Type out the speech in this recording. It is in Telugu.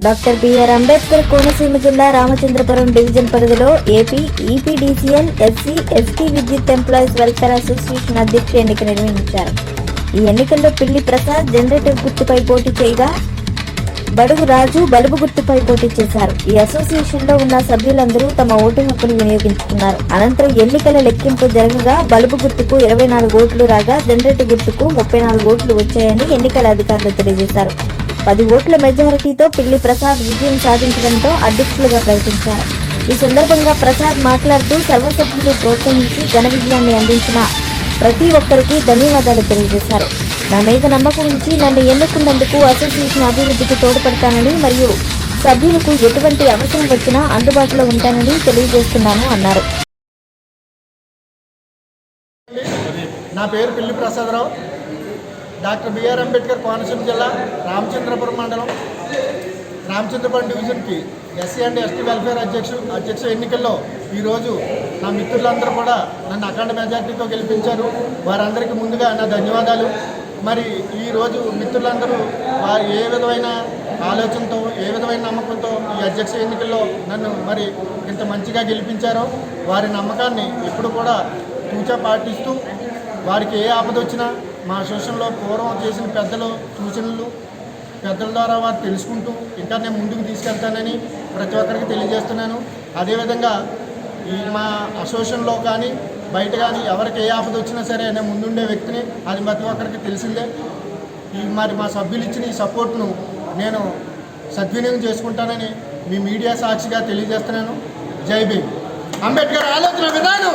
డాక్టర్ బిఆర్ అంబేద్కర్ కోనసీమ జిల్లా రామచంద్రపురం డివిజన్ పరిధిలో ఏపీ ఈపీడీసీఎల్ ఎస్సీ ఎస్టీ విద్యుత్ ఎంప్లాయీస్ వెల్ఫేర్ అసోసియేషన్ అధ్యక్ష ఎన్నిక నిర్వహించారు. ఈ ఎన్నికల్లో పిల్లి ప్రసాద్ జనరేటర్ గుర్తుపై పోటీ చేయగా బడుగు రాజు బలుబు గుర్తుపై పోటీ చేశారు. ఈ అసోసియేషన్ లో ఉన్న సభ్యులందరూ తమ ఓటు హక్కును వినియోగించుకున్నారు. అనంతరం ఎన్నికల లెక్కింపు జరగగా బలుబు గుర్తుకు 24 ఓట్లు రాగా జనరేటర్ గుర్తుకు 34 ఓట్లు వచ్చాయని ఎన్నికల అధికారులు తెలియజేశారు. 10 ఓట్ల మెజారిటీతో పిల్లి ప్రసాద్ విజయం సాధించడంతో అధ్యక్షులుగా ప్రకటించారు. ఈ సందర్భంగా ప్రసాద్ మాట్లాడుతూ సర్వసభ్యులు ప్రోత్సహించి ఘన విజయాన్ని అందించిన ప్రతి ఒక్కరికి ధన్యవాదాలు తెలియజేశారు. నా మీద నమ్మకం ఉంచి నన్ను ఎన్నుకున్నందుకు అసోసియేషన్ అభివృద్ధికి తోడ్పడతానని మరియు సభ్యులకు ఎటువంటి అవసరం వచ్చినా అందుబాటులో ఉంటానని తెలియజేస్తున్నాను అన్నారు. నా పేరు పిల్లి ప్రసాదరావు. డాక్టర్ బిఆర్ అంబేద్కర్ కోనసీమ జిల్లా రామచంద్రపురం మండలం రామచంద్రపురం డివిజన్కి ఎస్సీ అండ్ ఎస్టీ వెల్ఫేర్ అధ్యక్ష ఎన్నికల్లో ఈరోజు నా మిత్రులందరూ కూడా నన్ను అఖండ మెజార్టీతో గెలిపించారు. వారందరికీ ముందుగా నా ధన్యవాదాలు. మరి ఈరోజు మిత్రులందరూ వారు ఏ విధమైన ఆలోచనతో ఏ విధమైన నమ్మకంతో ఈ అధ్యక్ష ఎన్నికల్లో నన్ను మరి ఇంత మంచిగా గెలిపించారో వారి నమ్మకాన్ని ఎప్పుడు కూడా తూచా పాటిస్తూ వారికి ఏ ఆపద వచ్చినా మా అసోసియేషన్లో పూర్వం చేసిన పెద్దల సూచనలు పెద్దల ద్వారా వారు తెలుసుకుంటూ ఇంకా నేను ముందుకు తీసుకెళ్తానని ప్రతి ఒక్కరికి తెలియజేస్తున్నాను. అదేవిధంగా ఈ మా అసోసియేషన్లో కానీ బయట కానీ ఎవరికి ఏ ఆపద వచ్చినా సరే నేను ముందుండే వ్యక్తిని, అది ప్రతి ఒక్కరికి తెలిసిందే. మరి మా సభ్యులు ఇచ్చిన ఈ సపోర్ట్ను నేను సద్వినియోగం చేసుకుంటానని మీ మీడియా సాక్షిగా తెలియజేస్తున్నాను. జై భీమ్. అంబేద్కర్ ఆలోచన విధానం.